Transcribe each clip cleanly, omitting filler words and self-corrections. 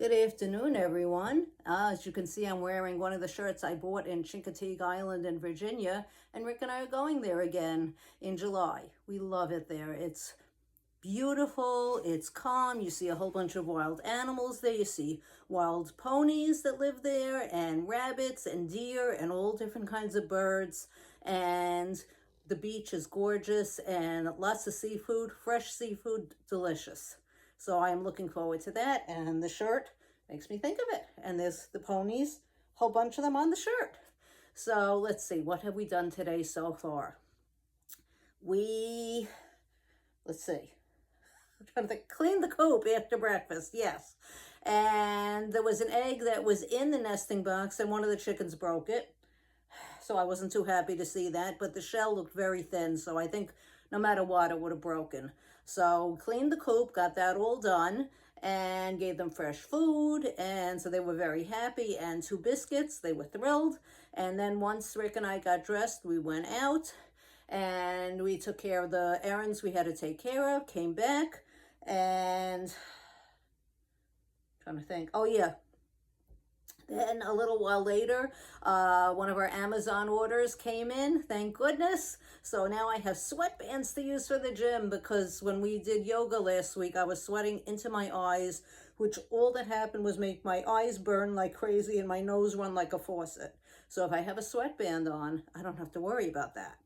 Good afternoon, everyone. As you can see, I'm wearing one of the shirts I bought in Chincoteague Island in Virginia, and Rick and I are going there again in July. We love it there. It's beautiful, it's calm. You see a whole bunch of wild animals there. You see wild ponies that live there, and rabbits and deer and all different kinds of birds. And the beach is gorgeous and lots of seafood, fresh seafood, delicious. So I am looking forward to that, and the shirt makes me think of it. And there's the ponies, a whole bunch of them on the shirt. So let's see, what have we done today so far? Let's see, I'm trying to think, clean the coop after breakfast, yes. And there was an egg that was in the nesting box, and one of the chickens broke it. So I wasn't too happy to see that, but the shell looked very thin, so I think no matter what, it would have broken. So cleaned the coop, got that all done, and gave them fresh food, and so they were very happy, and 2 biscuits. They were thrilled. And then once Rick and I got dressed, we went out, and we took care of the errands we had to take care of, came back, and trying to think, oh yeah, then a little while later, one of our Amazon orders came in, thank goodness. So now I have sweatbands to use for the gym, because when we did yoga last week, I was sweating into my eyes, which all that happened was make my eyes burn like crazy and my nose run like a faucet. So if I have a sweatband on, I don't have to worry about that.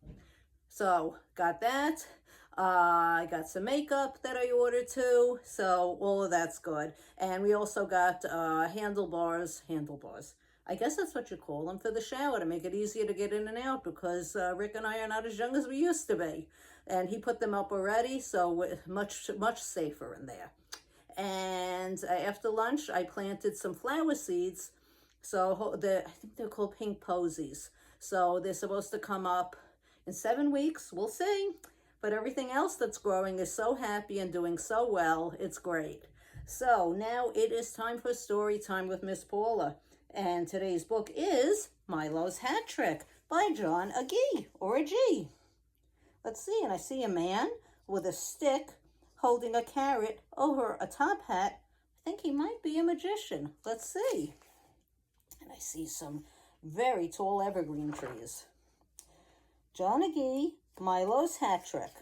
So got that. I got some makeup that I ordered too, so all of that's good. And we also got handlebars. I guess that's what you call them, for the shower, to make it easier to get in and out, because Rick and I are not as young as we used to be. And he put them up already, so we're much safer in there. And after lunch, I planted some flower seeds. So I think they're called pink posies. So they're supposed to come up in 7 weeks. We'll see. But everything else that's growing is so happy and doing so well. It's great. So now it is time for story time with Miss Paula. And today's book is Milo's Hat Trick by John Agee, or Agee. Let's see, and I see a man with a stick holding a carrot over a top hat. I think he might be a magician. Let's see. And I see some very tall evergreen trees. John Agee, Milo's Hat Trick.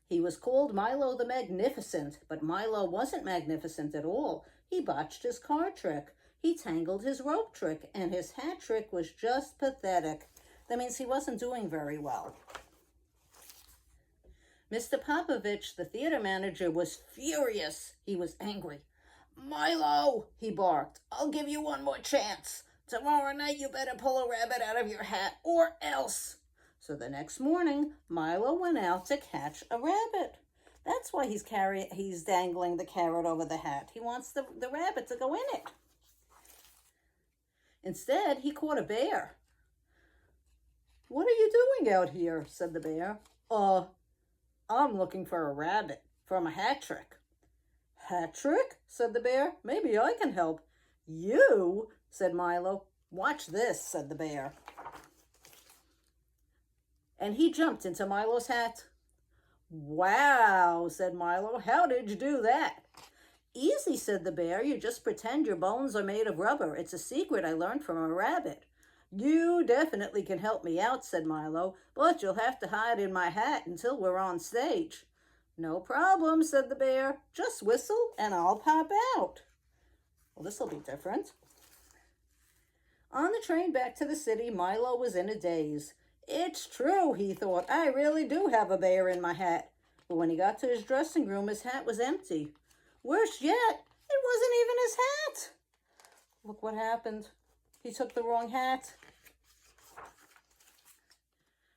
He was called Milo the Magnificent, but Milo wasn't magnificent at all. He botched his card trick. He tangled his rope trick, and his hat trick was just pathetic. That means he wasn't doing very well. Mr. Popovich, the theater manager, was furious. He was angry. "Milo," he barked, "I'll give you one more chance. Tomorrow night you better pull a rabbit out of your hat, or else." So the next morning, Milo went out to catch a rabbit. That's why he's dangling the carrot over the hat. He wants the rabbit to go in it. Instead, he caught a bear. "What are you doing out here?" said the bear. I'm looking for a rabbit from a hat trick." "Hat trick?" said the bear. "Maybe I can help." "You?" said Milo. "Watch this," said the bear. And he jumped into Milo's hat. "Wow," said Milo. "How did you do that?" "Easy," said the bear. "You just pretend your bones are made of rubber. It's a secret I learned from a rabbit." "You definitely can help me out," said Milo, "but you'll have to hide in my hat until we're on stage." "No problem," said the bear. "Just whistle and I'll pop out." Well, this'll be different. On the train back to the city, Milo was in a daze. It's true, he thought. I really do have a bear in my hat. But when he got to his dressing room, his hat was empty. Worse yet, it wasn't even his hat. Look what happened. He took the wrong hat.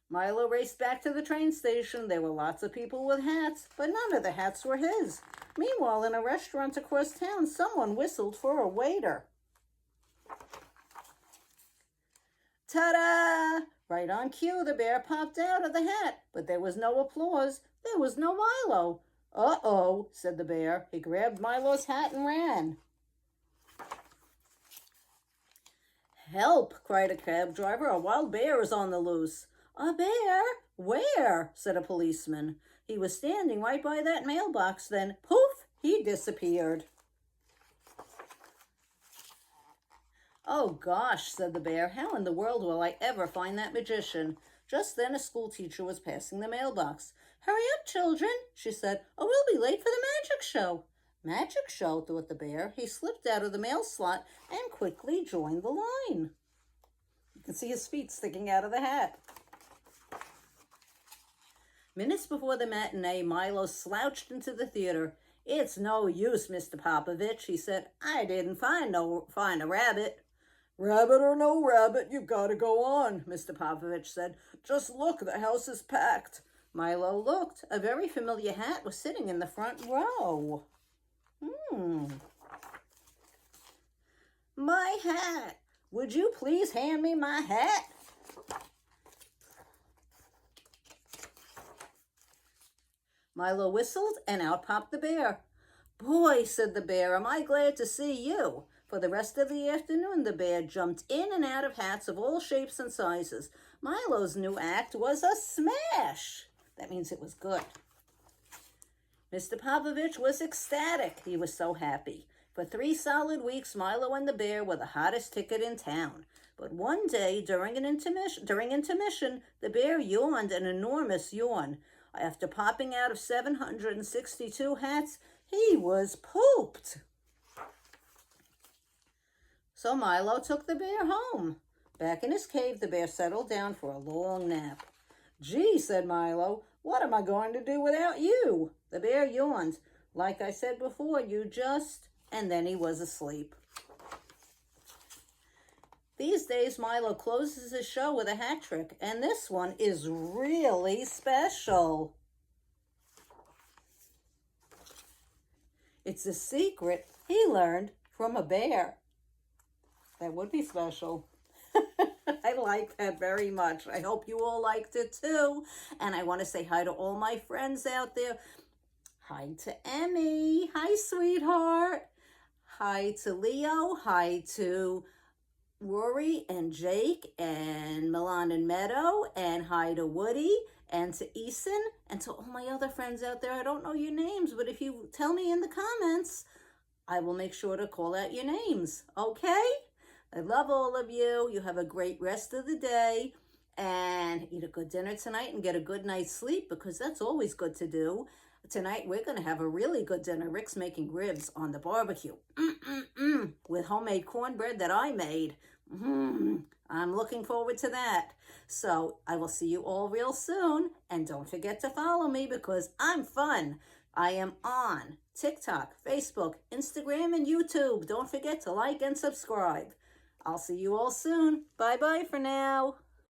Milo raced back to the train station. There were lots of people with hats, but none of the hats were his. Meanwhile, in a restaurant across town, someone whistled for a waiter. Ta-da! Right on cue, the bear popped out of the hat, but there was no applause. There was no Milo. "Uh-oh," said the bear. He grabbed Milo's hat and ran. "Help!" cried a cab driver. "A wild bear is on the loose." "A bear? Where?" said a policeman. "He was standing right by that mailbox then. Poof! he disappeared. "Oh gosh," said the bear, "how in the world will I ever find that magician?" Just then a school teacher was passing the mailbox. "Hurry up, children," she said, "or we'll be late for the magic show." Magic show, thought the bear. He slipped out of the mail slot and quickly joined the line. You can see his feet sticking out of the hat. Minutes before the matinee, Milo slouched into the theater. "It's no use, Mr. Popovich," he said. "I didn't find a rabbit." "Rabbit or no rabbit, you've got to go on," Mr. Popovich said. "Just look, the house is packed." Milo looked. A very familiar hat was sitting in the front row. "My hat! Would you please hand me my hat?" Milo whistled, and out popped the bear. "Boy," said the bear, "am I glad to see you." For the rest of the afternoon, the bear jumped in and out of hats of all shapes and sizes. Milo's new act was a smash. That means it was good. Mr. Popovich was ecstatic. He was so happy. For 3 solid weeks, Milo and the bear were the hottest ticket in town. But one day, during intermission, the bear yawned an enormous yawn. After popping out of 762 hats, he was pooped. So Milo took the bear home. Back in his cave, the bear settled down for a long nap. "Gee," said Milo, "what am I going to do without you?" The bear yawned. "Like I said before, you just..." And then he was asleep. These days, Milo closes his show with a hat trick, and this one is really special. It's a secret he learned from a bear. That would be special. I like that very much. I hope you all liked it too. And I want to say hi to all my friends out there. Hi to Emmy. Hi, sweetheart. Hi to Leo. Hi to Rory and Jake and Milan and Meadow. And hi to Woody and to Eason and to all my other friends out there. I don't know your names, but if you tell me in the comments, I will make sure to call out your names. Okay? I love all of you. You have a great rest of the day and eat a good dinner tonight and get a good night's sleep, because that's always good to do. Tonight we're going to have a really good dinner. Rick's making ribs on the barbecue with homemade cornbread that I made. I'm looking forward to that. So I will see you all real soon. And don't forget to follow me, because I'm fun. I am on TikTok, Facebook, Instagram, and YouTube. Don't forget to like and subscribe. I'll see you all soon. Bye-bye for now.